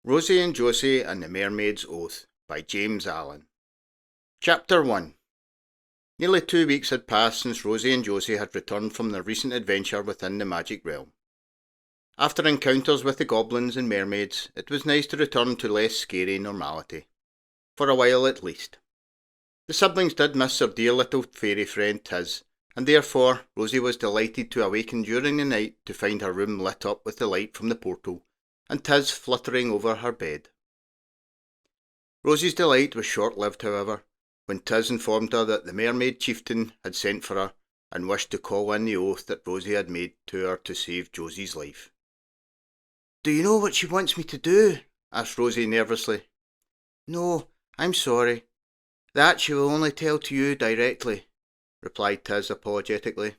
Rosie and Josey and the Mermaid's Oath by James Allan. Chapter 1. Nearly 2 weeks had passed since Rosie and Josey had returned from their recent adventure within the magic realm. After encounters with the goblins and mermaids, it was nice to return to less scary normality. For a while at least. The siblings did miss their dear little fairy friend Tiz, and therefore Rosie was delighted to awaken during the night to find her room lit up with the light from the portal, and Tiz fluttering over her bed. Rosie's delight was short-lived, however, when Tiz informed her that the Mermaid Chieftain had sent for her and wished to call in the oath that Rosie had made to her to save Josey's life. "Do you know what she wants me to do?" asked Rosie nervously. "No, I'm sorry. That she will only tell to you directly," replied Tiz apologetically.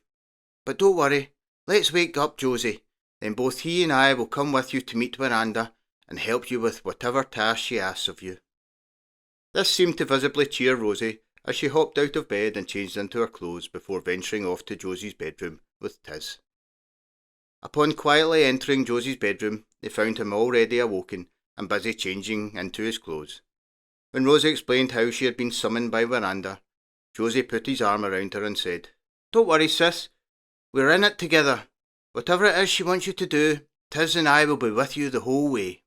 "But don't worry, let's wake up Josey. Then both he and I will come with you to meet Weranda and help you with whatever task she asks of you." This seemed to visibly cheer Rosie as she hopped out of bed and changed into her clothes before venturing off to Josey's bedroom with Tiz. Upon quietly entering Josey's bedroom, they found him already awoken and busy changing into his clothes. When Rosie explained how she had been summoned by Weranda, Josey put his arm around her and said, "Don't worry, sis. We're in it together. Whatever it is she wants you to do, Tiz and I will be with you the whole way."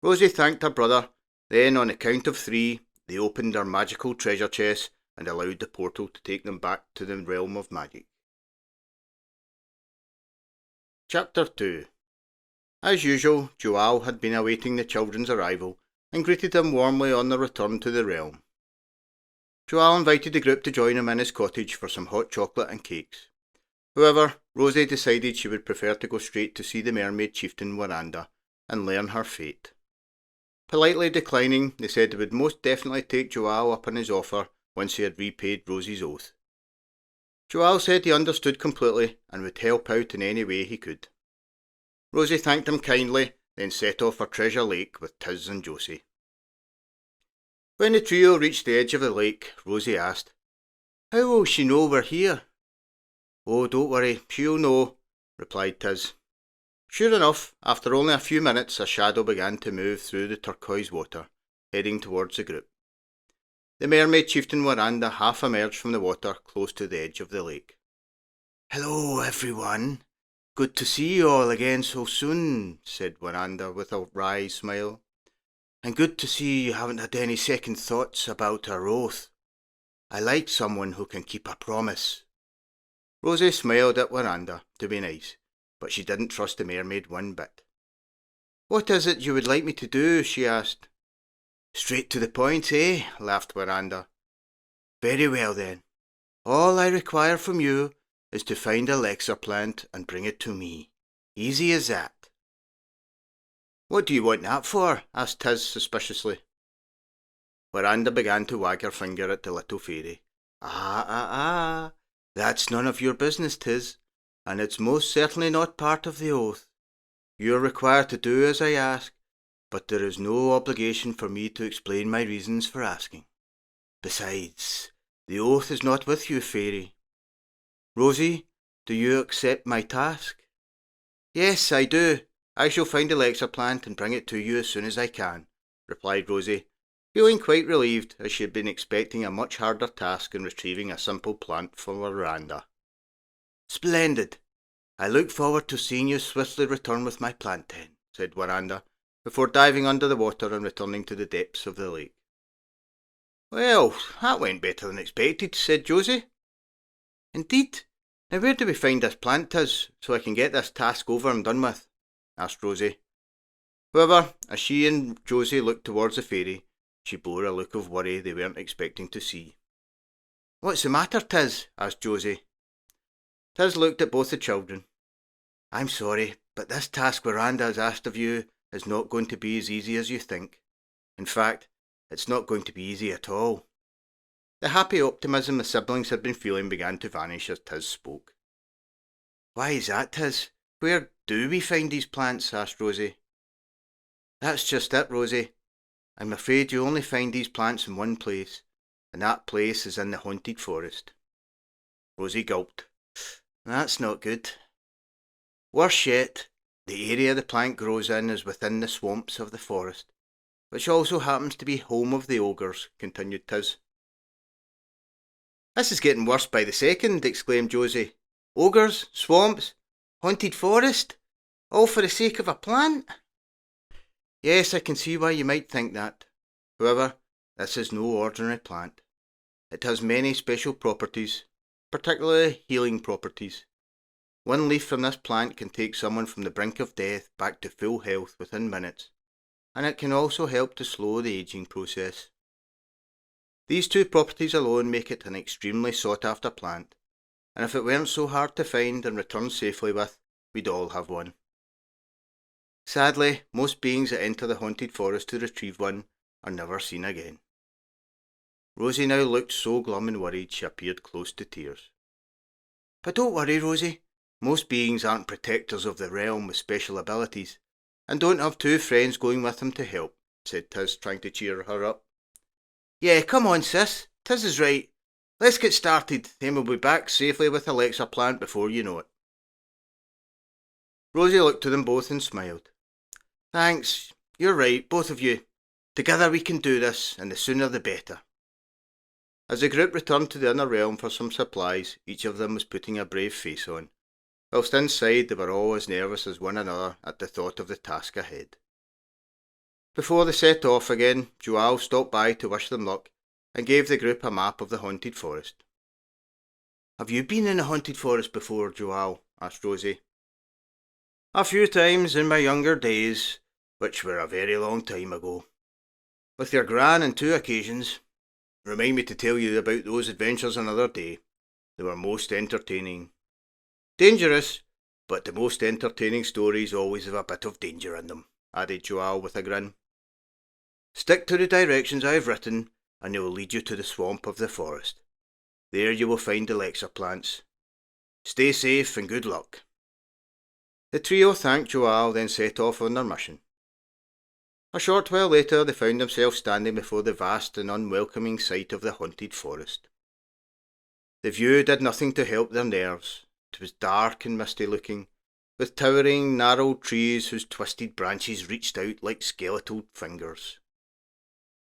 Rosie thanked her brother. Then, on the count of 3, they opened their magical treasure chest and allowed the portal to take them back to the realm of magic. Chapter 2. As usual, Joao had been awaiting the children's arrival and greeted them warmly on their return to the realm. Joao invited the group to join him in his cottage for some hot chocolate and cakes. However, Rosie decided she would prefer to go straight to see the Mermaid Chieftain Weranda and learn her fate. Politely declining, they said they would most definitely take Joao up on his offer once he had repaid Rosie's oath. Joao said he understood completely and would help out in any way he could. Rosie thanked him kindly, then set off for Treasure Lake with Tiz and Josey. When the trio reached the edge of the lake, Rosie asked, "How will she know we're here?" "Oh, don't worry, she'll know," replied Tiz. Sure enough, after only a few minutes, a shadow began to move through the turquoise water, heading towards the group. The Mermaid Chieftain Weranda half emerged from the water close to the edge of the lake. "Hello, everyone. Good to see you all again so soon," said Weranda with a wry smile. "And good to see you haven't had any second thoughts about our oath. I like someone who can keep a promise." Rosie smiled at Weranda to be nice, but she didn't trust the mermaid one bit. "What is it you would like me to do?" she asked. "Straight to the point, eh?" laughed Weranda. "Very well then. All I require from you is to find a elixir plant and bring it to me. Easy as that." "What do you want that for?" asked Tiz suspiciously. Weranda began to wag her finger at the little fairy. Ah, that's none of your business, Tiz, and it's most certainly not part of the oath. You are required to do as I ask, but there is no obligation for me to explain my reasons for asking. Besides, the oath is not with you, fairy. Rosie, do you accept my task?" "Yes, I do. I shall find the elixir plant and bring it to you as soon as I can," replied Rosie, feeling quite relieved as she had been expecting a much harder task in retrieving a simple plant from Weranda. "Splendid. I look forward to seeing you swiftly return with my plant then," said Weranda, before diving under the water and returning to the depths of the lake. "Well, that went better than expected," said Josey. "Indeed. Now where do we find this plant, Tiz, so I can get this task over and done with?" asked Rosie. However, as she and Josey looked towards the fairy, she bore a look of worry they weren't expecting to see. "What's the matter, Tiz?" asked Josey. Tiz looked at both the children. "I'm sorry, but this task Weranda has asked of you is not going to be as easy as you think. In fact, it's not going to be easy at all." The happy optimism the siblings had been feeling began to vanish as Tiz spoke. "Why is that, Tiz? Where do we find these plants?" asked Rosie. "That's just it, Rosie. I'm afraid you only find these plants in one place, and that place is in the haunted forest." Rosie gulped. "That's not good." "Worse yet, The area the plant grows in is within the swamps of the forest, which also happens to be home of the ogres," continued Tiz. "This is getting worse by the second," exclaimed Josey. "Ogres, swamps, haunted forest, all for the sake of a plant?" "Yes, I can see why you might think that. However, this is no ordinary plant. It has many special properties, particularly healing properties. One leaf from this plant can take someone from the brink of death back to full health within minutes, and it can also help to slow the aging process. These two properties alone make it an extremely sought-after plant, and if it weren't so hard to find and return safely with, we'd all have one. Sadly, most beings that enter the haunted forest to retrieve one are never seen again." Rosie now looked so glum and worried she appeared close to tears. "But don't worry, Rosie. Most beings aren't protectors of the realm with special abilities, and don't have two friends going with them to help," said Tiz, trying to cheer her up. "Yeah, come on, sis. Tiz is right. Let's get started, then we'll be back safely with the elixir plant before you know it." Rosie looked to them both and smiled. "Thanks. You're right, both of you. Together we can do this, and the sooner the better." As the group returned to the inner realm for some supplies, each of them was putting a brave face on, whilst inside they were all as nervous as one another at the thought of the task ahead. Before they set off again, Joao stopped by to wish them luck and gave the group a map of the haunted forest. "Have you been in a haunted forest before, Joao?" asked Rosie. "A few times in my younger days, which were a very long time ago. With your gran on 2 occasions. Remind me to tell you about those adventures another day. They were most entertaining. Dangerous, but the most entertaining stories always have a bit of danger in them," added Joao with a grin. "Stick to the directions I have written, and they will lead you to the swamp of the forest. There you will find elixir plants. Stay safe and good luck." The trio thanked Joao, then set off on their mission. A short while later they found themselves standing before the vast and unwelcoming sight of the haunted forest. The view did nothing to help their nerves. It was dark and misty looking, with towering, gnarled trees whose twisted branches reached out like skeletal fingers.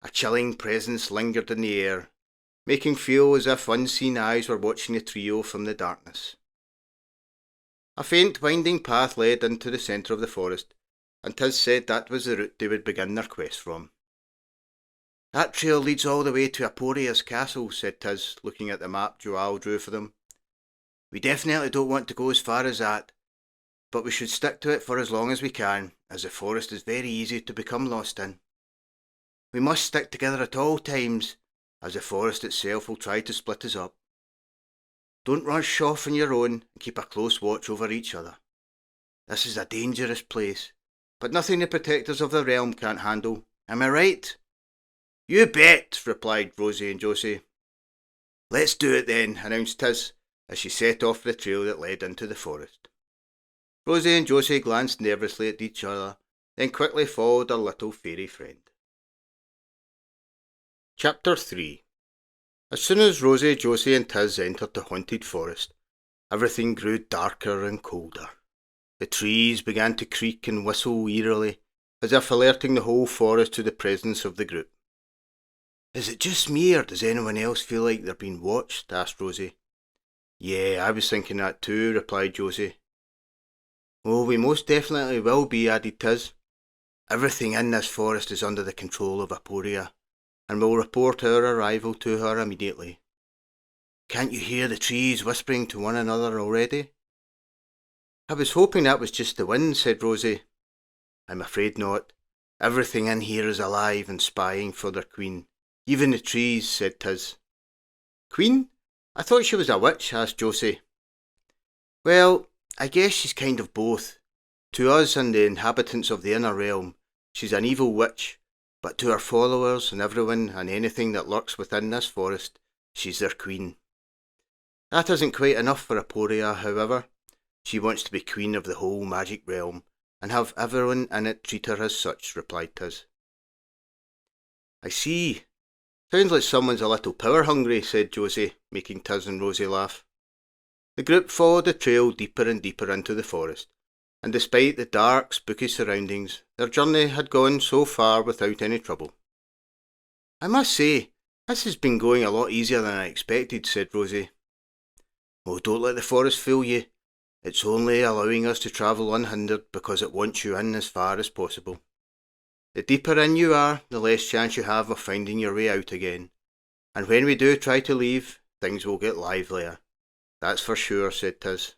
A chilling presence lingered in the air, making feel as if unseen eyes were watching the trio from the darkness. A faint winding path led into the centre of the forest, and Tiz said that was the route they would begin their quest from. "That trail leads all the way to Eporia's castle," said Tiz, looking at the map Joao drew for them. "We definitely don't want to go as far as that, but we should stick to it for as long as we can, as the forest is very easy to become lost in. We must stick together at all times, as the forest itself will try to split us up. Don't rush off on your own, and keep a close watch over each other. This is a dangerous place, but nothing the protectors of the realm can't handle. Am I right?" "You bet," replied Rosie and Josey. "Let's do it then," announced Tiz, as she set off the trail that led into the forest. Rosie and Josey glanced nervously at each other, then quickly followed their little fairy friend. Chapter 3. As soon as Rosie, Josey and Tiz entered the haunted forest, everything grew darker and colder. The trees began to creak and whistle eerily, as if alerting the whole forest to the presence of the group. "Is it just me, or does anyone else feel like they're being watched?" asked Rosie. "Yeah, I was thinking that too," replied Josey. "Oh, we most definitely will be," added Tiz. "Everything in this forest is under the control of Eporia, and we'll report our arrival to her immediately. Can't you hear the trees whispering to one another already?" "I was hoping that was just the wind," said Rosie. "I'm afraid not. Everything in here is alive and spying for their queen. Even the trees," said Tiz. "Queen? I thought she was a witch," asked Josey. "Well, I guess she's kind of both. To us and the inhabitants of the inner realm, she's an evil witch, but to her followers and everyone and anything that lurks within this forest, she's their queen. That isn't quite enough for Eporia, however. She wants to be queen of the whole magic realm, and have everyone in it treat her as such," replied Tiz. "I see. Sounds like someone's a little power hungry," said Josey, making Tiz and Rosie laugh. The group followed the trail deeper and deeper into the forest, and despite the dark, spooky surroundings, their journey had gone so far without any trouble. "I must say, this has been going a lot easier than I expected," said Rosie. "Oh, don't let the forest fool you. It's only allowing us to travel unhindered because it wants you in as far as possible. The deeper in you are, the less chance you have of finding your way out again. And when we do try to leave, things will get livelier. That's for sure," said Tiz.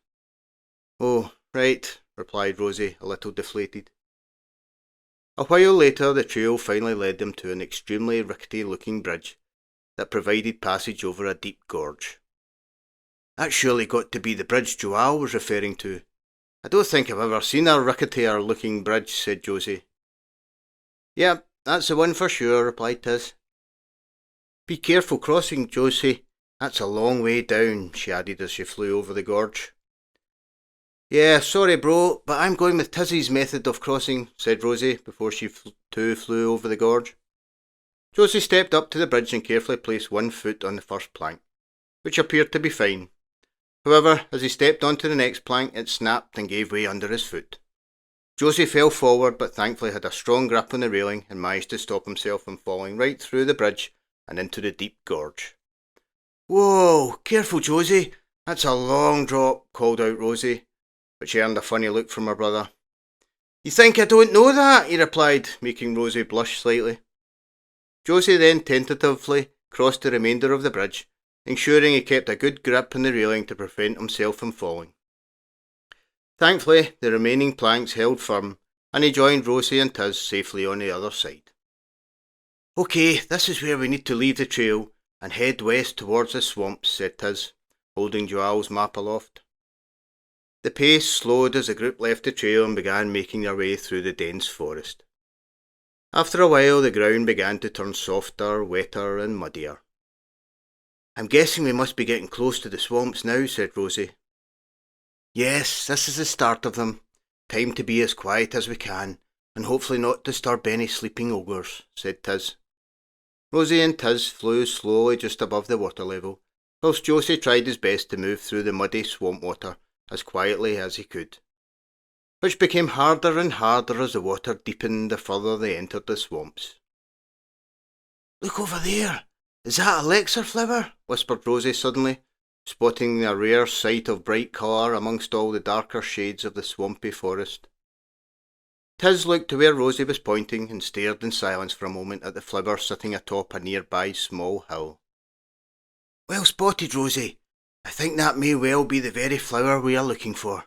"Oh, right," replied Rosie, a little deflated. A while later, the trio finally led them to an extremely rickety-looking bridge that provided passage over a deep gorge. "That's surely got to be the bridge Joao was referring to. I don't think I've ever seen a ricketier-looking bridge," said Josey. "Yep, that's the one for sure," replied Tiz. "Be careful crossing, Josey. That's a long way down," she added as she flew over the gorge. "Yeah, sorry bro, but I'm going with Tizzy's method of crossing," said Rosie before she too flew over the gorge. Josey stepped up to the bridge and carefully placed one foot on the first plank, which appeared to be fine. However, as he stepped onto the next plank, it snapped and gave way under his foot. Josey fell forward, but thankfully had a strong grip on the railing and managed to stop himself from falling right through the bridge and into the deep gorge. "Whoa, careful Josey, that's a long drop," called out Rosie, but she earned a funny look from her brother. "You think I don't know that?" he replied, making Rosie blush slightly. Josey then tentatively crossed the remainder of the bridge, ensuring he kept a good grip on the railing to prevent himself from falling. Thankfully, the remaining planks held firm, and he joined Rosie and Tiz safely on the other side. "OK, this is where we need to leave the trail and head west towards the swamps," said Tiz, holding Joao's map aloft. The pace slowed as the group left the trail and began making their way through the dense forest. After a while, the ground began to turn softer, wetter and muddier. "I'm guessing we must be getting close to the swamps now," said Rosie. "Yes, this is the start of them. Time to be as quiet as we can, and hopefully not disturb any sleeping ogres," said Tiz. Rosie and Tiz flew slowly just above the water level, whilst Josey tried his best to move through the muddy swamp water as quietly as he could, which became harder and harder as the water deepened the further they entered the swamps. "Look over there! Is that a elixir flower?" whispered Rosie suddenly, spotting a rare sight of bright colour amongst all the darker shades of the swampy forest. Tiz looked to where Rosie was pointing and stared in silence for a moment at the flower sitting atop a nearby small hill. "Well spotted, Rosie. I think that may well be the very flower we are looking for.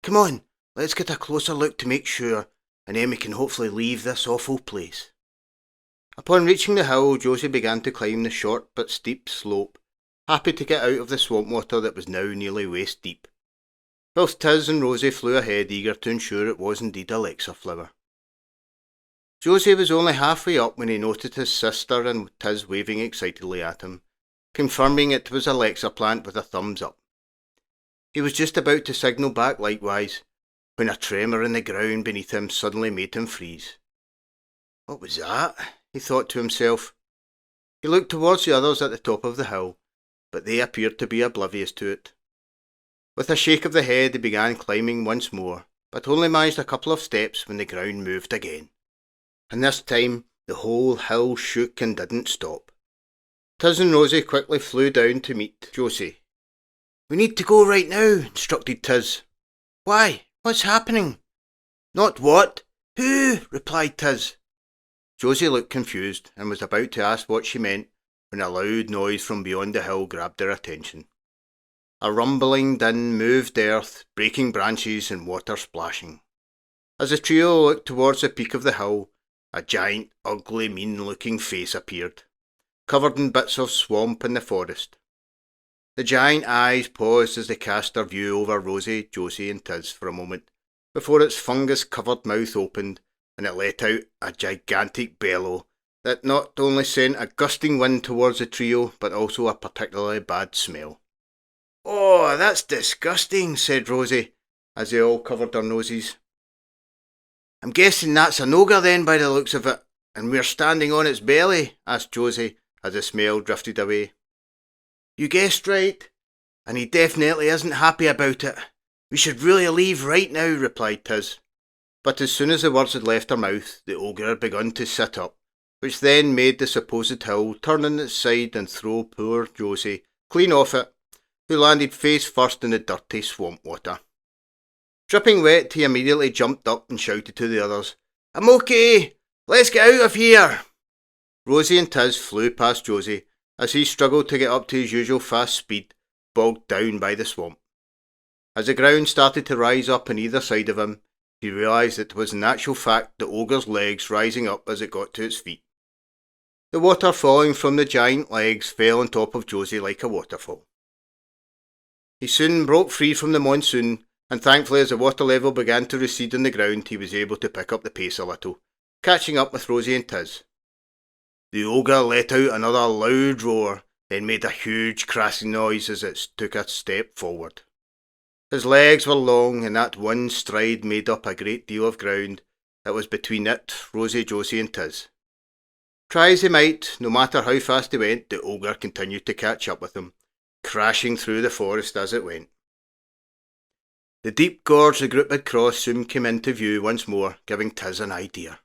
Come on, let's get a closer look to make sure, and then we can hopefully leave this awful place." Upon reaching the hill, Josey began to climb the short but steep slope, happy to get out of the swamp water that was now nearly waist deep, whilst Tiz and Rosie flew ahead, eager to ensure it was indeed a elixir flower. Josey was only halfway up when he noted his sister and Tiz waving excitedly at him, confirming it was a elixir plant with a thumbs up. He was just about to signal back likewise, when a tremor in the ground beneath him suddenly made him freeze. What was that? He thought to himself. He looked towards the others at the top of the hill, but they appeared to be oblivious to it. With a shake of the head he began climbing once more, but only managed a couple of steps when the ground moved again. And this time the whole hill shook and didn't stop. Tiz and Rosie quickly flew down to meet Josey. "We need to go right now," instructed Tiz. "Why? What's happening?" "Not what? Who?" replied Tiz. Josey looked confused and was about to ask what she meant when a loud noise from beyond the hill grabbed their attention. A rumbling din moved earth, breaking branches and water splashing. As the trio looked towards the peak of the hill, a giant, ugly, mean-looking face appeared, covered in bits of swamp and the forest. The giant eyes paused as they cast their view over Rosie, Josey and Tiz for a moment, before its fungus-covered mouth opened and it let out a gigantic bellow that not only sent a gusting wind towards the trio, but also a particularly bad smell. "Oh, that's disgusting," said Rosie, as they all covered their noses. "I'm guessing that's an ogre then by the looks of it, and we're standing on its belly?" asked Josey, as the smell drifted away. "You guessed right, and he definitely isn't happy about it. "We should really leave right now," replied Tiz. But as soon as the words had left her mouth, the ogre had begun to sit up, which then made the supposed hill turn on its side and throw poor Josey clean off it, who landed face first in the dirty swamp water. Dripping wet, he immediately jumped up and shouted to the others, "I'm okay! Let's get out of here!" Rosie and Tiz flew past Josey as he struggled to get up to his usual fast speed, bogged down by the swamp. As the ground started to rise up on either side of him, he realised that it was in actual fact the ogre's legs rising up as it got to its feet. The water falling from the giant legs fell on top of Josey like a waterfall. He soon broke free from the monsoon, and thankfully as the water level began to recede on the ground, he was able to pick up the pace a little, catching up with Rosie and Tiz. The ogre let out another loud roar, then made a huge crashing noise as it took a step forward. His legs were long, and that one stride made up a great deal of ground that was between it, Rosie, Josey and Tiz. Try as he might, no matter how fast he went, the ogre continued to catch up with him, crashing through the forest as it went. The deep gorge the group had crossed soon came into view once more, giving Tiz an idea.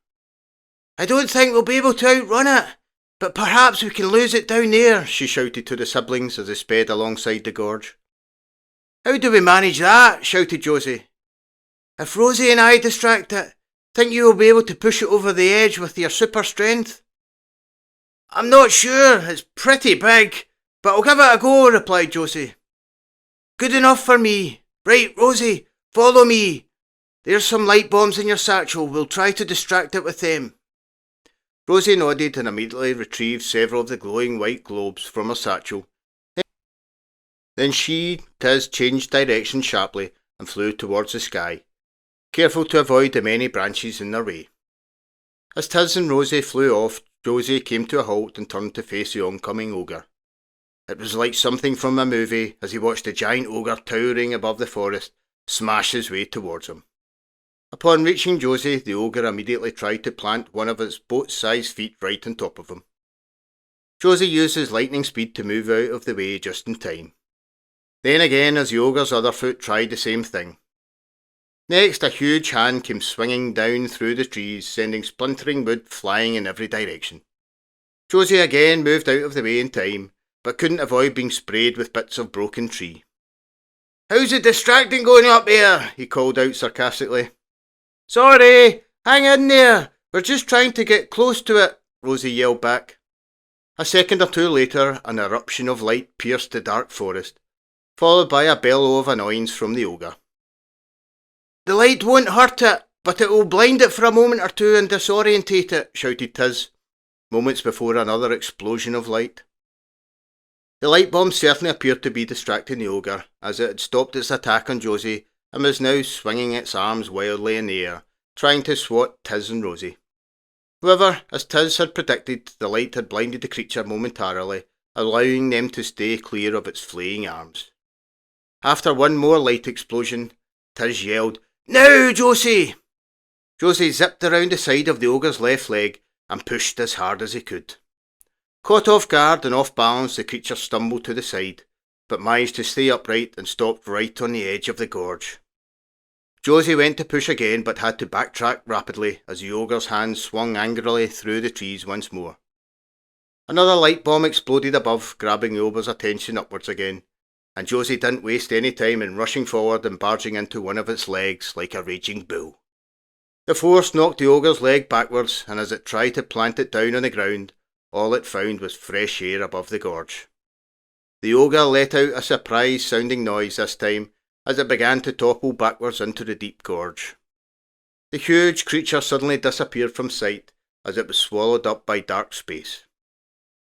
"I don't think we'll be able to outrun it, but perhaps we can lose it down there," she shouted to the siblings as they sped alongside the gorge. "How do we manage that?" shouted Josey. "If Rosie and I distract it, think you will be able to push it over the edge with your super strength?" "I'm not sure, it's pretty big, but I'll give it a go," replied Josey. "Good enough for me. Right, Rosie, follow me. There's some light bombs in your satchel, we'll try to distract it with them." Rosie nodded and immediately retrieved several of the glowing white globes from her satchel. Then she, Tiz, changed direction sharply and flew towards the sky, careful to avoid the many branches in their way. As Tiz and Rosie flew off, Josey came to a halt and turned to face the oncoming ogre. It was like something from a movie as he watched the giant ogre towering above the forest smash his way towards him. Upon reaching Josey, the ogre immediately tried to plant one of its boat-sized feet right on top of him. Josey used his lightning speed to move out of the way just in time. Then again, as the ogre's other foot tried the same thing. Next, a huge hand came swinging down through the trees, sending splintering wood flying in every direction. Josey again moved out of the way in time, but couldn't avoid being sprayed with bits of broken tree. "How's the distracting going up there?" he called out sarcastically. "Sorry, hang in there, we're just trying to get close to it," Rosie yelled back. A second or two later, an eruption of light pierced the dark forest, followed by a bellow of annoyance from the ogre. "The light won't hurt it, but it will blind it for a moment or two and disorientate it," shouted Tiz, moments before another explosion of light. The light bomb certainly appeared to be distracting the ogre, as it had stopped its attack on Josey and was now swinging its arms wildly in the air, trying to swat Tiz and Rosie. However, as Tiz had predicted, the light had blinded the creature momentarily, allowing them to stay clear of its flaying arms. After one more light explosion, Tiz yelled, "Now, Josey!" Josey zipped around the side of the ogre's left leg and pushed as hard as he could. Caught off guard and off balance, the creature stumbled to the side, but managed to stay upright and stopped right on the edge of the gorge. Josey went to push again, but had to backtrack rapidly as the ogre's hand swung angrily through the trees once more. Another light bomb exploded above, grabbing the ogre's attention upwards again, and Josey didn't waste any time in rushing forward and barging into one of its legs like a raging bull. The force knocked the ogre's leg backwards, and as it tried to plant it down on the ground, all it found was fresh air above the gorge. The ogre let out a surprise-sounding noise this time as it began to topple backwards into the deep gorge. The huge creature suddenly disappeared from sight as it was swallowed up by dark space.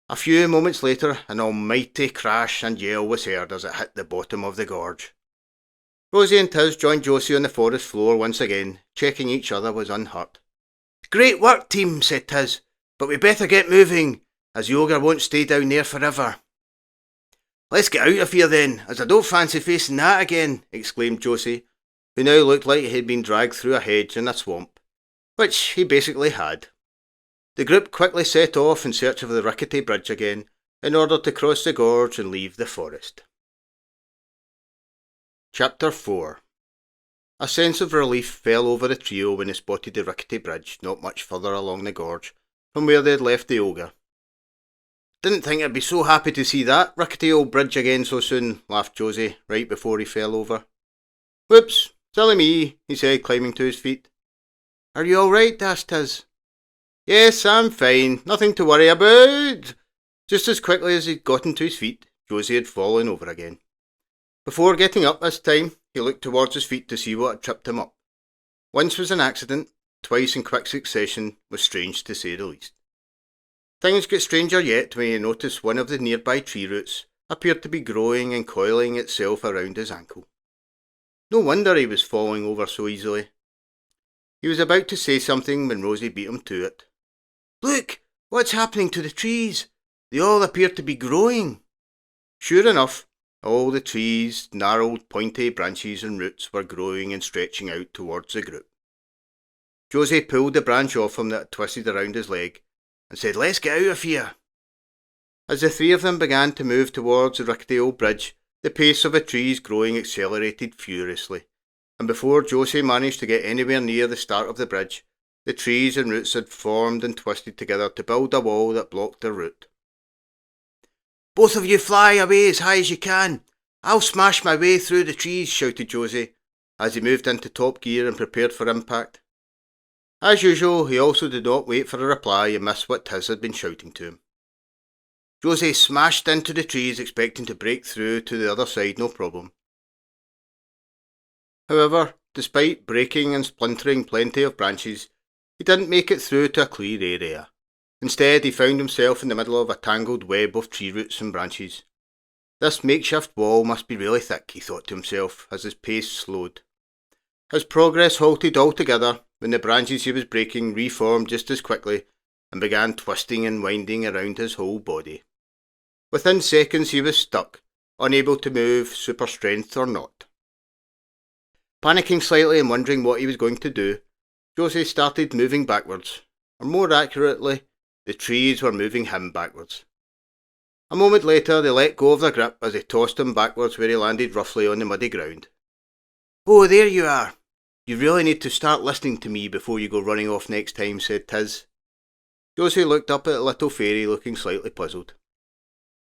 A few moments later, an almighty crash and yell was heard as it hit the bottom of the gorge. Rosie and Tiz joined Josey on the forest floor once again, checking each other was unhurt. "Great work, team," said Tiz, "but we better get moving, as the ogre won't stay down there forever." "Let's get out of here then, as I don't fancy facing that again," exclaimed Josey, who now looked like he had been dragged through a hedge in a swamp, which he basically had. The group quickly set off in search of the rickety bridge again, in order to cross the gorge and leave the forest. Chapter 4. A sense of relief fell over the trio when they spotted the rickety bridge not much further along the gorge from where they had left the ogre. "Didn't think I'd be so happy to see that rickety old bridge again so soon," laughed Josey, right before he fell over. "Whoops, silly me," he said, climbing to his feet. "Are you all right?" asked Tiz. "Yes, I'm fine, nothing to worry about." Just as quickly as he'd gotten to his feet, Josey had fallen over again. Before getting up this time, he looked towards his feet to see what had tripped him up. Once was an accident, twice in quick succession was strange to say the least. Things get stranger yet when he noticed one of the nearby tree roots appeared to be growing and coiling itself around his ankle. No wonder he was falling over so easily. He was about to say something when Rosie beat him to it. "Look, what's happening to the trees? They all appear to be growing." Sure enough, all the trees' gnarled, pointy branches and roots were growing and stretching out towards the group. Josey pulled the branch off him that had twisted around his leg and said, "Let's get out of here." As the three of them began to move towards the rickety old bridge, the pace of the trees growing accelerated furiously, and before Josey managed to get anywhere near the start of the bridge, the trees and roots had formed and twisted together to build a wall that blocked their route. "Both of you fly away as high as you can. I'll smash my way through the trees," shouted Josey, as he moved into top gear and prepared for impact. As usual, he also did not wait for a reply and missed what Tiz had been shouting to him. Josey smashed into the trees, expecting to break through to the other side no problem. However, despite breaking and splintering plenty of branches, he didn't make it through to a clear area. Instead, he found himself in the middle of a tangled web of tree roots and branches. This makeshift wall must be really thick, he thought to himself as his pace slowed. His progress halted altogether when the branches he was breaking reformed just as quickly and began twisting and winding around his whole body. Within seconds he was stuck, unable to move, super strength or not. Panicking slightly and wondering what he was going to do, Josey started moving backwards, or more accurately, the trees were moving him backwards. A moment later they let go of their grip as they tossed him backwards where he landed roughly on the muddy ground. "Oh, there you are. You really need to start listening to me before you go running off next time," said Tiz. Josey looked up at the little fairy, looking slightly puzzled.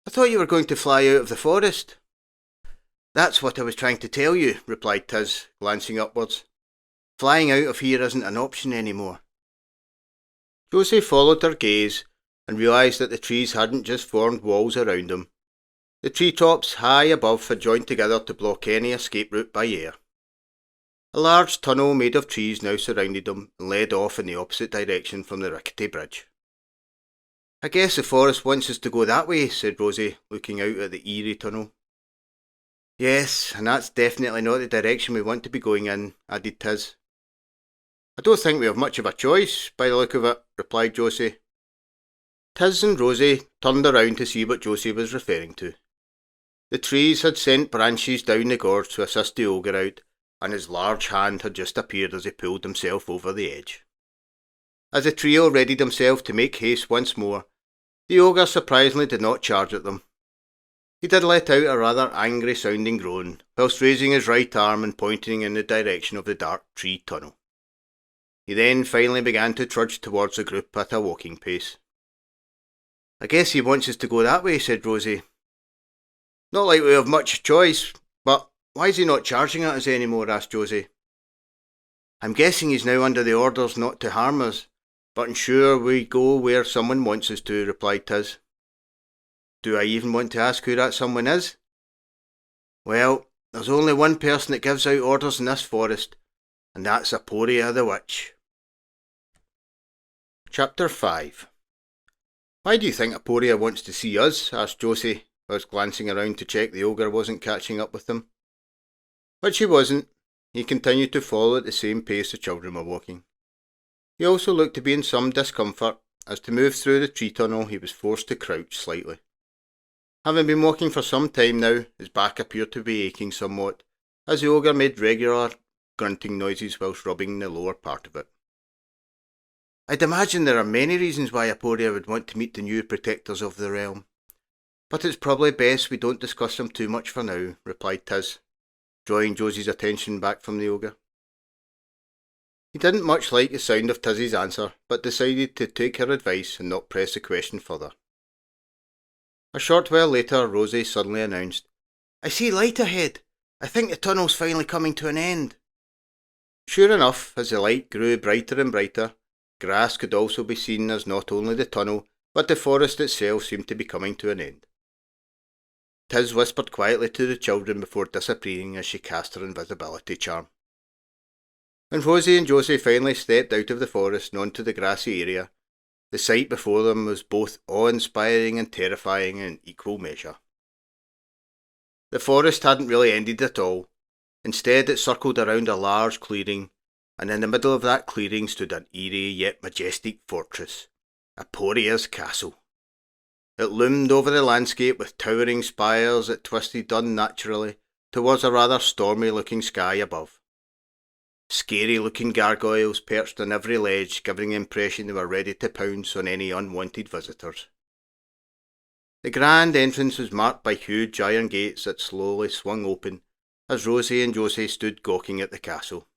"I thought you were going to fly out of the forest." "That's what I was trying to tell you," replied Tiz, glancing upwards. "Flying out of here isn't an option anymore." Josey followed her gaze and realised that the trees hadn't just formed walls around him. The treetops high above had joined together to block any escape route by air. A large tunnel made of trees now surrounded them and led off in the opposite direction from the rickety bridge. "I guess the forest wants us to go that way," said Rosie, looking out at the eerie tunnel. "Yes, and that's definitely not the direction we want to be going in," added Tiz. "I don't think we have much of a choice, by the look of it," replied Josey. Tiz and Rosie turned around to see what Josey was referring to. The trees had sent branches down the gorge to assist the ogre out, and his large hand had just appeared as he pulled himself over the edge. As the trio readied himself to make haste once more, the ogre surprisingly did not charge at them. He did let out a rather angry-sounding groan, whilst raising his right arm and pointing in the direction of the dark tree tunnel. He then finally began to trudge towards the group at a walking pace. "I guess he wants us to go that way," said Rosie. "Not like we have much choice, but why is he not charging at us anymore?" asked Josey. "I'm guessing he's now under the orders not to harm us, but ensure we go where someone wants us to," replied Tiz. "Do I even want to ask who that someone is?" "Well, there's only one person that gives out orders in this forest, and that's Eporia the witch." Chapter 5. "Why do you think Eporia wants to see us?" asked Josey, whilst glancing around to check the ogre wasn't catching up with them. But she wasn't. He continued to follow at the same pace the children were walking. He also looked to be in some discomfort, as to move through the tree tunnel he was forced to crouch slightly. Having been walking for some time now, his back appeared to be aching somewhat, as the ogre made regular grunting noises whilst rubbing the lower part of it. "I'd imagine there are many reasons why Eporia would want to meet the new protectors of the realm, but it's probably best we don't discuss them too much for now," replied Tiz, drawing Josey's attention back from the ogre. He didn't much like the sound of Tiz's answer, but decided to take her advice and not press the question further. A short while later, Rosie suddenly announced, "I see light ahead. I think the tunnel's finally coming to an end." Sure enough, as the light grew brighter and brighter, grass could also be seen as not only the tunnel, but the forest itself seemed to be coming to an end. Tiz whispered quietly to the children before disappearing as she cast her invisibility charm. When Rosie and Josey finally stepped out of the forest and onto the grassy area, the sight before them was both awe-inspiring and terrifying in equal measure. The forest hadn't really ended at all. Instead, it circled around a large clearing, and in the middle of that clearing stood an eerie yet majestic fortress, Eporia's castle. It loomed over the landscape with towering spires that twisted unnaturally towards a rather stormy-looking sky above. Scary-looking gargoyles perched on every ledge, giving the impression they were ready to pounce on any unwanted visitors. The grand entrance was marked by huge iron gates that slowly swung open as Rosie and Josey stood gawking at the castle.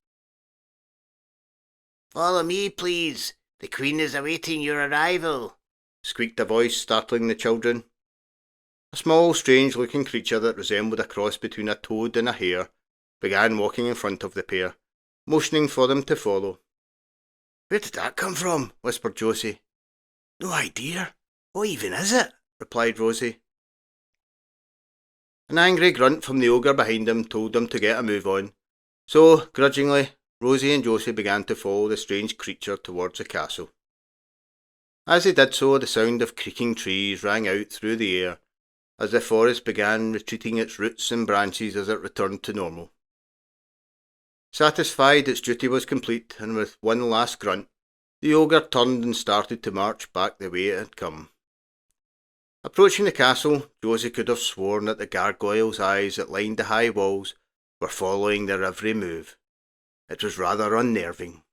"Follow me, please. The Queen is awaiting your arrival," squeaked a voice, startling the children. A small, strange-looking creature that resembled a cross between a toad and a hare began walking in front of the pair, motioning for them to follow. "Where did that come from?" whispered Josey. "No idea. What even is it?" replied Rosie. An angry grunt from the ogre behind them told them to get a move on, so, grudgingly, Rosie and Josey began to follow the strange creature towards the castle. As they did so, the sound of creaking trees rang out through the air as the forest began retreating its roots and branches as it returned to normal. Satisfied its duty was complete, and with one last grunt, the ogre turned and started to march back the way it had come. Approaching the castle, Josey could have sworn that the gargoyles' eyes that lined the high walls were following their every move. It was rather unnerving.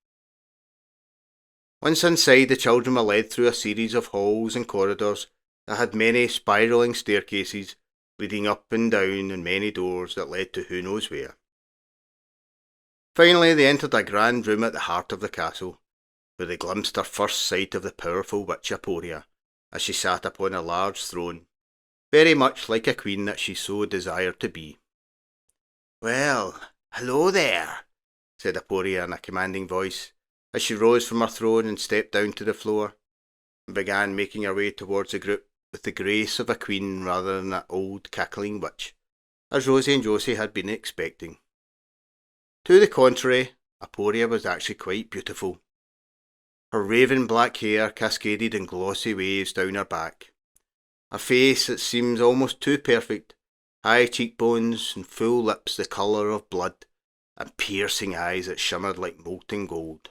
Once inside, the children were led through a series of halls and corridors that had many spiralling staircases leading up and down, and many doors that led to who knows where. Finally, they entered a grand room at the heart of the castle, where they glimpsed their first sight of the powerful witch Eporia, as she sat upon a large throne, very much like a queen that she so desired to be. "Well, hello there," said Eporia in a commanding voice, as she rose from her throne and stepped down to the floor, and began making her way towards the group with the grace of a queen rather than an old cackling witch, as Rosie and Josey had been expecting. To the contrary, Eporia was actually quite beautiful. Her raven black hair cascaded in glossy waves down her back. A face that seemed almost too perfect, high cheekbones and full lips the colour of blood, and piercing eyes that shimmered like molten gold.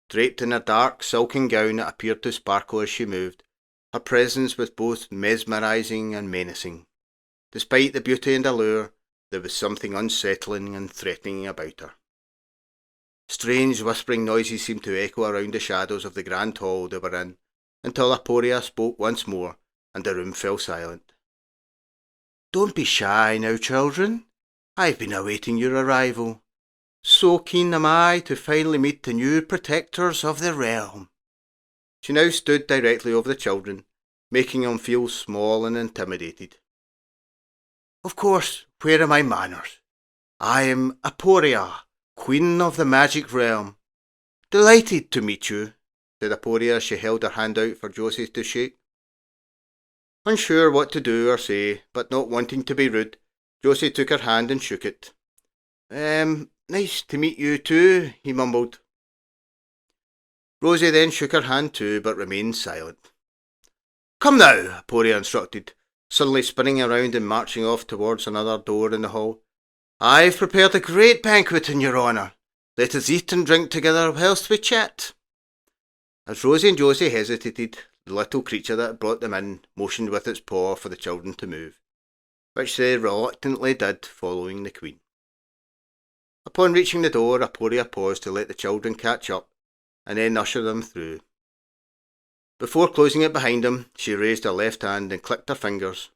Draped in a dark silken gown that appeared to sparkle as she moved, her presence was both mesmerising and menacing. Despite the beauty and allure, there was something unsettling and threatening about her. Strange whispering noises seemed to echo around the shadows of the grand hall they were in, until Eporia spoke once more, and the room fell silent. "Don't be shy now, children. I've been awaiting your arrival. So keen am I to finally meet the new protectors of the realm." She now stood directly over the children, making them feel small and intimidated. "Of course, where are my manners? I am Eporia, Queen of the Magic Realm. Delighted to meet you," said Eporia as she held her hand out for Josey to shake. Unsure what to do or say, but not wanting to be rude, Josey took her hand and shook it. Nice to meet you too," he mumbled. Rosie then shook her hand too, but remained silent. "Come now," Eporia instructed, suddenly spinning around and marching off towards another door in the hall. "I've prepared a great banquet in your honour. Let us eat and drink together whilst we chat." As Rosie and Josey hesitated, the little creature that had brought them in motioned with its paw for the children to move, which they reluctantly did, following the Queen. Upon reaching the door, Eporia paused to let the children catch up, and then usher them through. Before closing it behind them, she raised her left hand and clicked her fingers.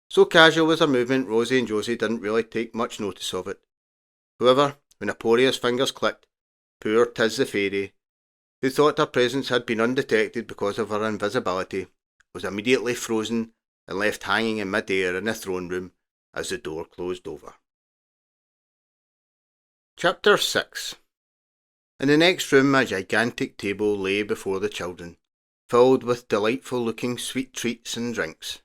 So casual was her movement, Rosie and Josey didn't really take much notice of it. However, when Eporia's fingers clicked, Poor Tiz the fairy, who thought her presence had been undetected because of her invisibility, was immediately frozen and left hanging in mid-air in the throne room as the door closed over. Chapter 6. In the next room a gigantic table lay before the children, filled with delightful-looking sweet treats and drinks.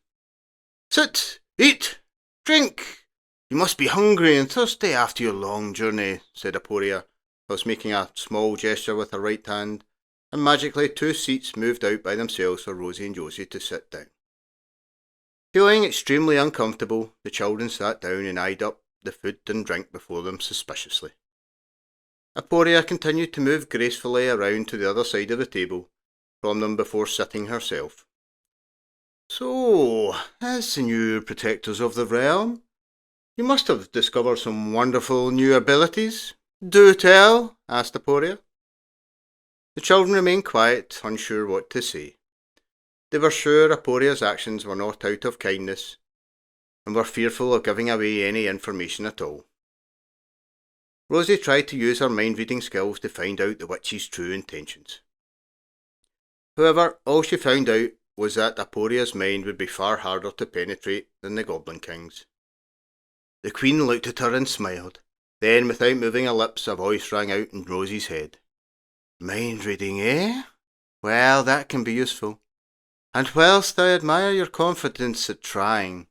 "Sit, eat, drink. You must be hungry and thirsty after your long journey," said Eporia, whilst making a small gesture with her right hand, and magically 2 seats moved out by themselves for Rosie and Josey to sit down. Feeling extremely uncomfortable, the children sat down and eyed up the food and drink before them suspiciously. Eporia continued to move gracefully around to the other side of the table from them before sitting herself. "So, as the new protectors of the realm, you must have discovered some wonderful new abilities. Do tell," asked Eporia. The children remained quiet, unsure what to say. They were sure Eporia's actions were not out of kindness, and were fearful of giving away any information at all. Rosie tried to use her mind-reading skills to find out the witch's true intentions. However, all she found out was that Eporia's mind would be far harder to penetrate than the Goblin King's. The Queen looked at her and smiled. Then, without moving her lips, a voice rang out in Rosie's head. "Mind-reading, eh? Well, that can be useful. And whilst I admire your confidence at trying,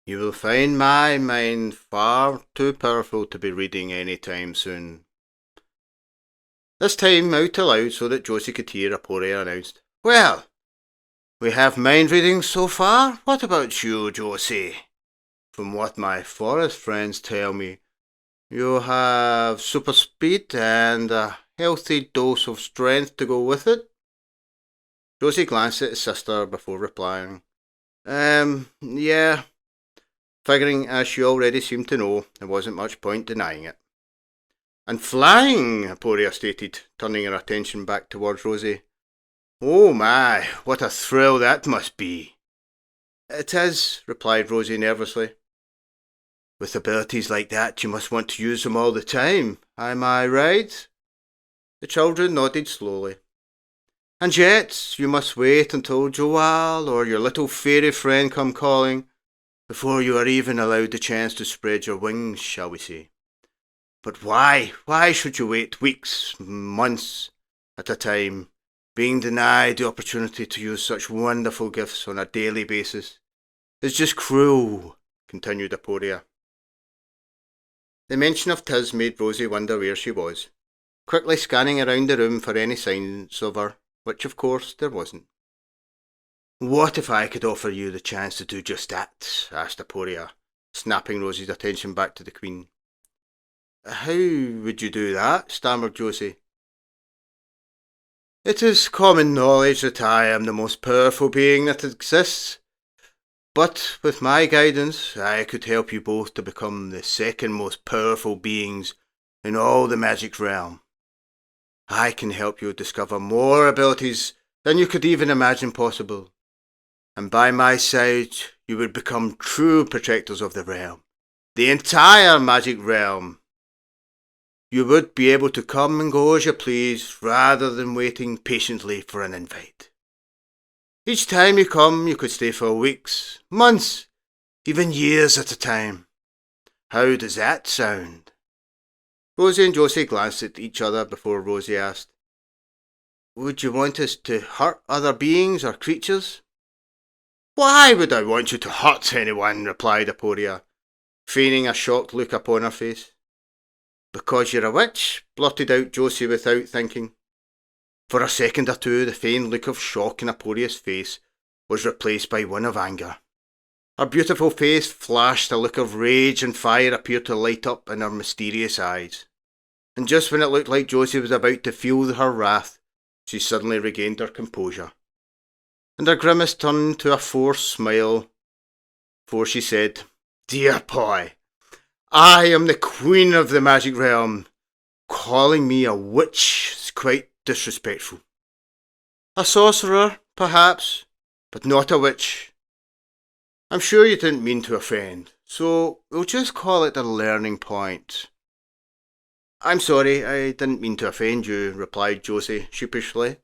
you will find my mind far too powerful to be reading any time soon." This time out aloud so that Josey could hear, Eporia announced, "Well, we have mind-reading so far. What about you, Josey? From what my forest friends tell me, you have super speed and a healthy dose of strength to go with it." Josey glanced at his sister before replying, Yeah, figuring, as she already seemed to know, there wasn't much point denying it. "And flying," Eporia stated, turning her attention back towards Rosie. "Oh my, what a thrill that must be." "It is," replied Rosie nervously. "With abilities like that, you must want to use them all the time. Am I right?" The children nodded slowly. "And yet, you must wait until Joal or your little fairy friend come calling before you are even allowed the chance to spread your wings, shall we say. But why? Why should you wait weeks, months at a time, being denied the opportunity to use such wonderful gifts on a daily basis? It's just cruel," continued Eporia. The mention of Tiz made Rosie wonder where she was, quickly scanning around the room for any signs of her, which of course there wasn't. "What if I could offer you the chance to do just that?" asked Eporia, snapping Rosie's attention back to the Queen. "How would you do that?" stammered Josey. "It is common knowledge that I am the most powerful being that exists, but with my guidance I could help you both to become the second most powerful beings in all the magic realm. I can help you discover more abilities than you could even imagine possible, and by my side you would become true protectors of the realm, the entire magic realm. You would be able to come and go as you please, rather than waiting patiently for an invite. Each time you come, you could stay for weeks, months, even years at a time. How does that sound?" Rosie and Josey glanced at each other before Rosie asked, "Would you want us to hurt other beings or creatures?" "Why would I want you to hurt anyone?" replied Eporia, feigning a shocked look upon her face. "Because you're a witch," blurted out Josey without thinking. For a second or two, the feigned look of shock in Eporia's face was replaced by one of anger. Her beautiful face flashed, a look of rage and fire appeared to light up in her mysterious eyes. And just when it looked like Josey was about to feel her wrath, she suddenly regained her composure, and her grimace turned to a forced smile, for she said, "Dear boy, I am the Queen of the Magic Realm. Calling me a witch is quite disrespectful. A sorcerer, perhaps, but not a witch. I'm sure you didn't mean to offend, so we'll just call it a learning point." I'm sorry, I didn't mean to offend you, replied Josey sheepishly.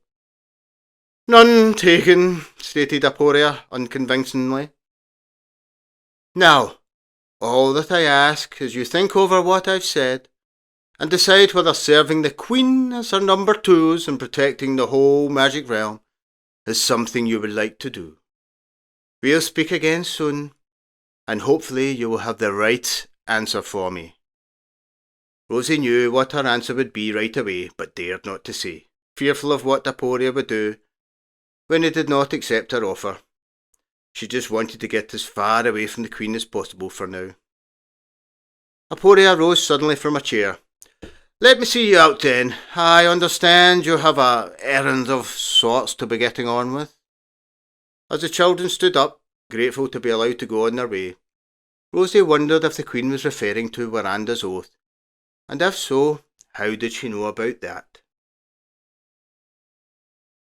None taken, stated Eporia unconvincingly. Now, all that I ask is you think over what I've said and decide whether serving the Queen as her number twos and protecting the whole magic realm is something you would like to do. We'll speak again soon, and hopefully you will have the right answer for me. Rosie knew what her answer would be right away, but dared not to say, fearful of what Eporia would do when he did not accept her offer. She just wanted to get as far away from the Queen as possible for now. Eporia rose suddenly from a chair. Let me see you out then. I understand you have a errand of sorts to be getting on with. As the children stood up, grateful to be allowed to go on their way, Rosie wondered if the Queen was referring to Weranda's oath, and if so, how did she know about that?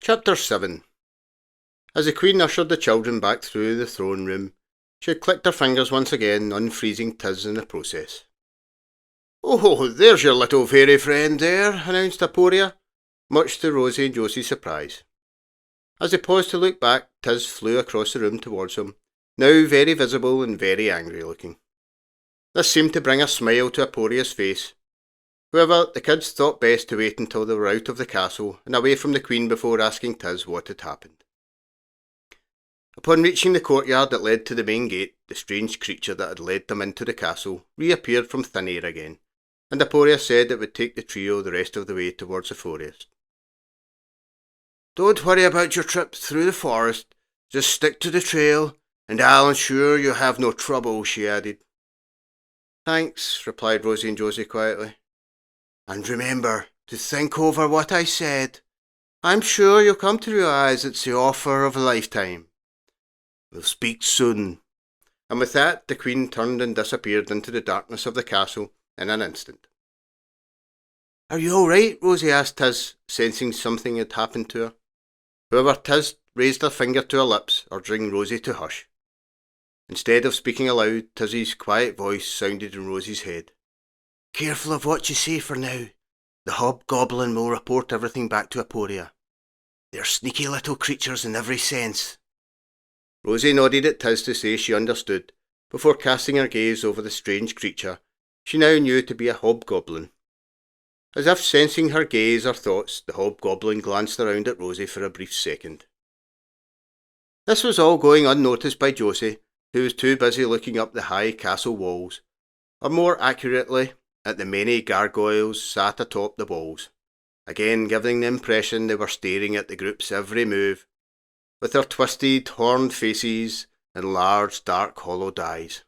Chapter 7. As the Queen ushered the children back through the throne room, she had clicked her fingers once again, unfreezing Tiz in the process. Oh, there's your little fairy friend there, announced Eporia, much to Rosie and Josey's surprise. As they paused to look back, Tiz flew across the room towards him, now very visible and very angry looking. This seemed to bring a smile to Eporia's face. However, the kids thought best to wait until they were out of the castle and away from the Queen before asking Tiz what had happened. Upon reaching the courtyard that led to the main gate, the strange creature that had led them into the castle reappeared from thin air again, and Eporia said it would take the trio the rest of the way towards the forest. Don't worry about your trip through the forest, just stick to the trail, and I'll ensure you have no trouble, she added. Thanks, replied Rosie and Josey quietly. And remember to think over what I said. I'm sure you'll come to realise it's the offer of a lifetime. We'll speak soon. And with that, the Queen turned and disappeared into the darkness of the castle in an instant. Are you all right? Rosie asked Tiz, sensing something had happened to her. However, Tiz raised her finger to her lips, urging Rosie to hush. Instead of speaking aloud, Tizzy's quiet voice sounded in Rosie's head. Careful of what you say for now. The hobgoblin will report everything back to Eporia. They're sneaky little creatures in every sense. Rosie nodded at Tiz to say she understood, before casting her gaze over the strange creature she now knew to be a hobgoblin. As if sensing her gaze or thoughts, the hobgoblin glanced around at Rosie for a brief second. This was all going unnoticed by Josey, who was too busy looking up the high castle walls, or more accurately, at the many gargoyles sat atop the walls, again giving the impression they were staring at the group's every move, with their twisted, horned faces and large, dark, hollowed eyes.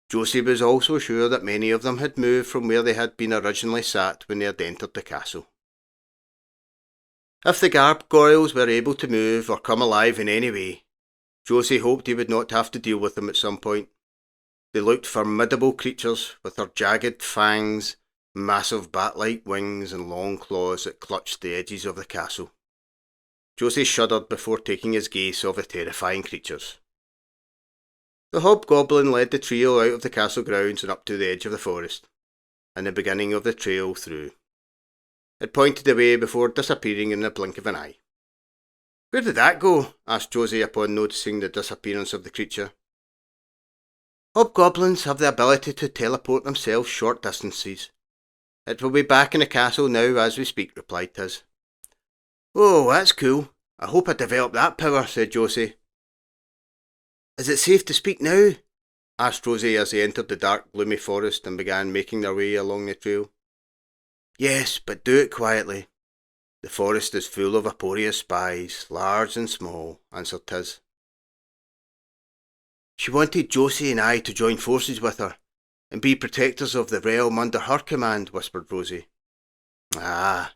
Josey was also sure that many of them had moved from where they had been originally sat when they had entered the castle. If the gargoyles were able to move or come alive in any way, Josey hoped he would not have to deal with them at some point. They looked formidable creatures with their jagged fangs, massive bat-like wings and long claws that clutched the edges of the castle. Josey shuddered before taking his gaze off the terrifying creatures. The hobgoblin led the trio out of the castle grounds and up to the edge of the forest, and the beginning of the trail through. It pointed the way before disappearing in the blink of an eye. Where did that go? Asked Josey upon noticing the disappearance of the creature. Hobgoblins have the ability to teleport themselves short distances. It will be back in the castle now as we speak, replied Tiz. Oh, that's cool. I hope I develop that power, said Josey. Is it safe to speak now? Asked Rosie as they entered the dark, gloomy forest and began making their way along the trail. Yes, but do it quietly. The forest is full of Eporia's spies, large and small, answered Tiz. She wanted Josey and I to join forces with her, and be protectors of the realm under her command, whispered Rosie. Ah,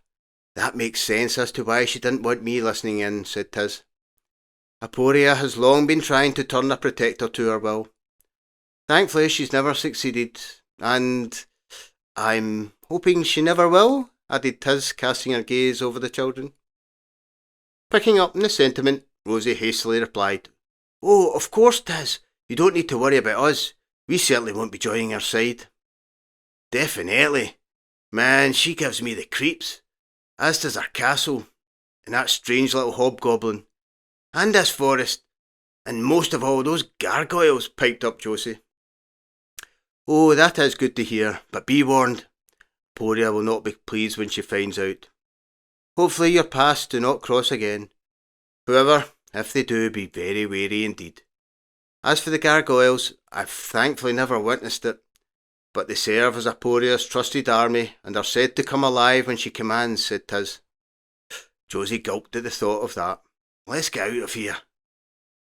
that makes sense as to why she didn't want me listening in, said Tiz. Eporia has long been trying to turn a protector to her will. Thankfully she's never succeeded, and I'm hoping she never will, added Tiz, casting her gaze over the children. Picking up on the sentiment, Rosie hastily replied, Oh, of course, Tiz. You don't need to worry about us. We certainly won't be joining her side. Definitely. Man, she gives me the creeps, as does her castle, and that strange little hobgoblin, and this forest, and most of all those gargoyles," piped up Josey. "Oh, that is good to hear, but be warned, Eporia will not be pleased when she finds out. Hopefully your paths do not cross again. However, if they do, be very wary indeed. As for the gargoyles, I've thankfully never witnessed it, but they serve as Eporia's trusted army and are said to come alive when she commands," said Tiz. Josey gulped at the thought of that. "Let's get out of here."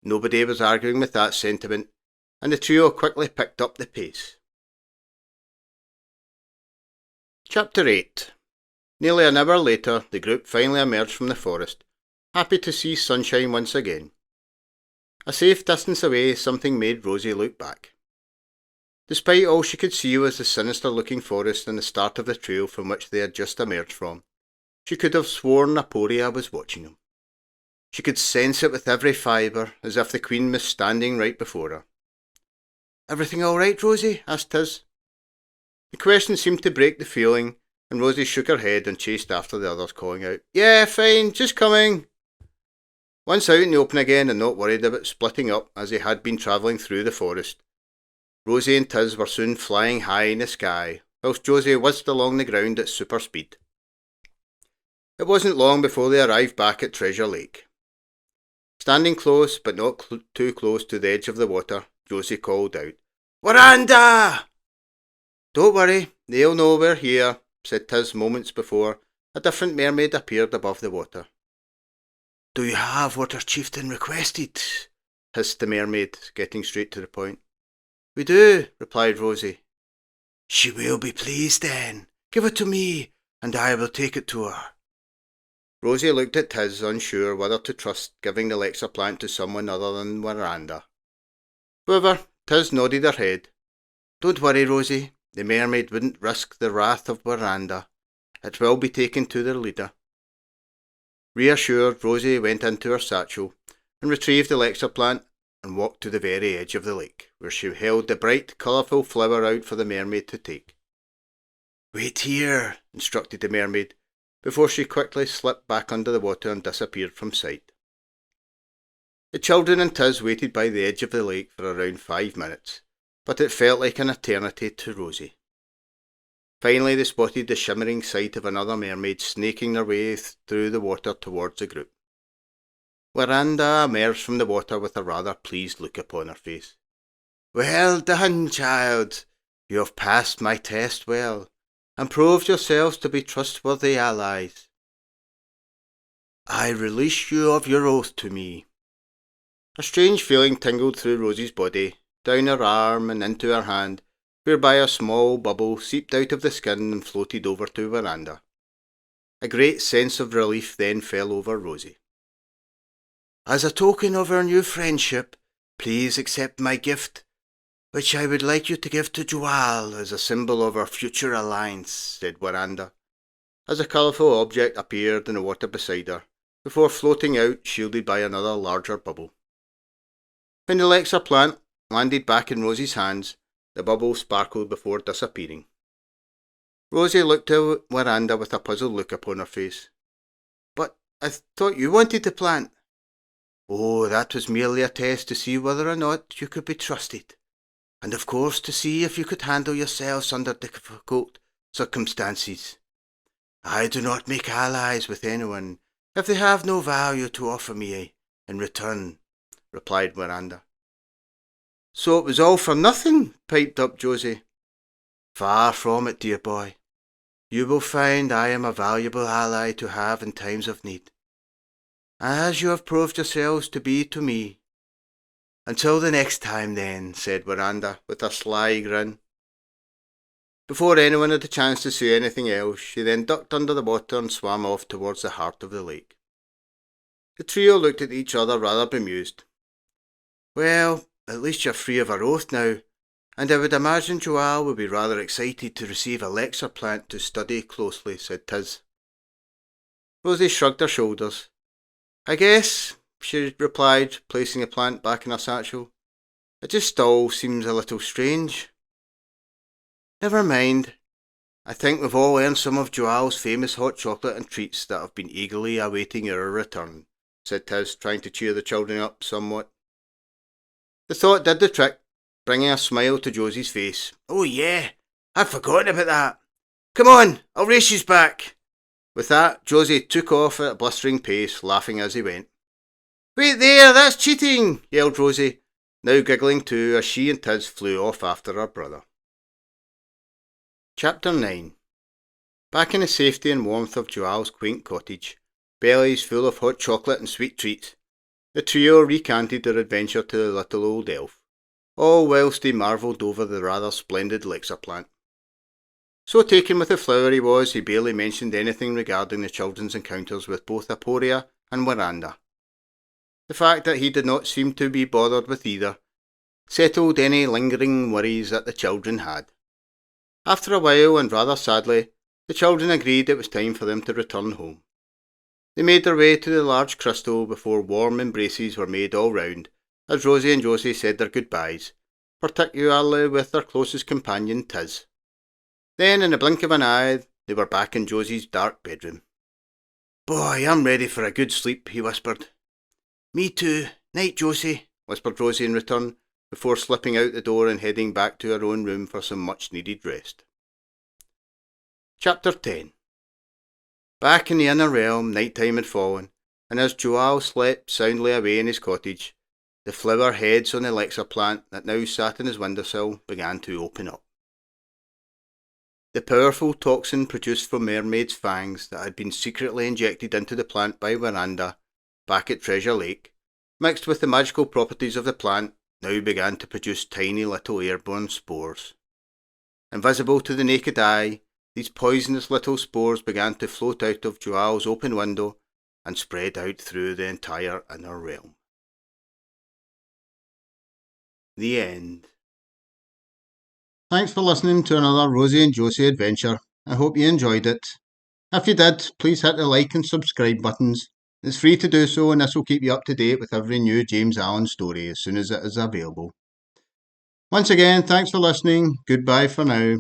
Nobody was arguing with that sentiment, and the trio quickly picked up the pace. Chapter 8. Nearly an hour later, the group finally emerged from the forest, happy to see sunshine once again. A safe distance away, something made Rosie look back. Despite all she could see was the sinister-looking forest and the start of the trail from which they had just emerged from, she could have sworn Eporia was watching them. She could sense it with every fibre, as if the Queen was standing right before her. "Everything all right, Rosie?" asked Tiz. The question seemed to break the feeling, and Rosie shook her head and chased after the others, calling out, "Yeah, fine, just coming." Once out in the open again and not worried about splitting up as they had been travelling through the forest, Rosie and Tiz were soon flying high in the sky, whilst Josey whizzed along the ground at super speed. It wasn't long before they arrived back at Treasure Lake. Standing close, but not too close to the edge of the water, Josey called out, "Weranda!" "Don't worry, they'll know we're here," said Tiz moments before a different mermaid appeared above the water. "Do you have what our chieftain requested?" hissed the mermaid, getting straight to the point. "We do," replied Rosie. "She will be pleased then. Give it to me, and I will take it to her." Rosie looked at Tiz, unsure whether to trust giving the Lexer plant to someone other than Weranda. However, Tiz nodded her head. "Don't worry, Rosie. The mermaid wouldn't risk the wrath of Weranda. It will be taken to their leader." Reassured, Rosie went into her satchel and retrieved the Lexer plant and walked to the very edge of the lake, where she held the bright, colourful flower out for the mermaid to take. "Wait here," instructed the mermaid, before she quickly slipped back under the water and disappeared from sight. The children and Tiz waited by the edge of the lake for around 5 minutes, but it felt like an eternity to Rosie. Finally they spotted the shimmering sight of another mermaid snaking their way through the water towards the group. Weranda emerged from the water with a rather pleased look upon her face. "Well done, child. You have passed my test well, and proved yourselves to be trustworthy allies. I release you of your oath to me." A strange feeling tingled through Rosie's body, down her arm and into her hand, whereby a small bubble seeped out of the skin and floated over to Weranda. A great sense of relief then fell over Rosie. "As a token of our new friendship, please accept my gift, which I would like you to give to Joal as a symbol of our future alliance," said Weranda, as a colourful object appeared in the water beside her, before floating out, shielded by another larger bubble. When the Lexer plant landed back in Rosie's hands, the bubble sparkled before disappearing. Rosie looked at Weranda with a puzzled look upon her face. "But I thought you wanted the plant." "Oh, that was merely a test to see whether or not you could be trusted, and of course to see if you could handle yourselves under difficult circumstances. I do not make allies with anyone if they have no value to offer me in return," replied Weranda. "So it was all for nothing?" piped up Josey. "Far from it, dear boy. You will find I am a valuable ally to have in times of need, as you have proved yourselves to be to me. Until the next time, then," said Weranda with a sly grin. Before anyone had a chance to say anything else, she then ducked under the water and swam off towards the heart of the lake. The trio looked at each other rather bemused. "Well, at least you're free of our oath now, and I would imagine Joal will be rather excited to receive a Lexer plant to study closely," said Tiz. Rosie shrugged her shoulders. "I guess," she replied, placing the plant back in her satchel. "It just all seems a little strange." "Never mind. I think we've all earned some of Joal's famous hot chocolate and treats that have been eagerly awaiting our return, said Tiz, trying to cheer the children up somewhat. The thought did the trick, bringing a smile to Josie's face. Oh yeah, I'd forgotten about that. Come on, I'll race you back. With that, Josie took off at a blistering pace, laughing as he went. Wait there, that's cheating, yelled Rosie, now giggling too as she and Tiz flew off after her brother. Chapter 9. Back in the safety and warmth of Joal's quaint cottage, bellies full of hot chocolate and sweet treats, the trio recanted their adventure to the little old elf, all whilst they marvelled over the rather splendid elixir plant. So taken with the flower he was, he barely mentioned anything regarding the children's encounters with both Eporia and Weranda. The fact that he did not seem to be bothered with either settled any lingering worries that the children had. After a while, and rather sadly, the children agreed it was time for them to return home. They made their way to the large crystal before warm embraces were made all round, as Rosie and Josey said their goodbyes, particularly with their closest companion Tiz. Then, in the blink of an eye, they were back in Josie's dark bedroom. Boy, I'm ready for a good sleep, he whispered. Me too. Night, Josey, whispered Rosie in return, before slipping out the door and heading back to her own room for some much-needed rest. Chapter 10. Back in the inner realm, night time had fallen, and as Joal slept soundly away in his cottage, the flower heads on the elixir plant that now sat in his windowsill began to open up. The powerful toxin produced from Mermaid's fangs that had been secretly injected into the plant by Weranda back at Treasure Lake, mixed with the magical properties of the plant, now began to produce tiny little airborne spores. Invisible to the naked eye, these poisonous little spores began to float out of Joal's open window and spread out through the entire inner realm. The end. Thanks for listening to another Rosie and Josey adventure. I hope you enjoyed it. If you did, please hit the like and subscribe buttons. It's free to do so, and this will keep you up to date with every new James Allan story as soon as it is available. Once again, thanks for listening. Goodbye for now.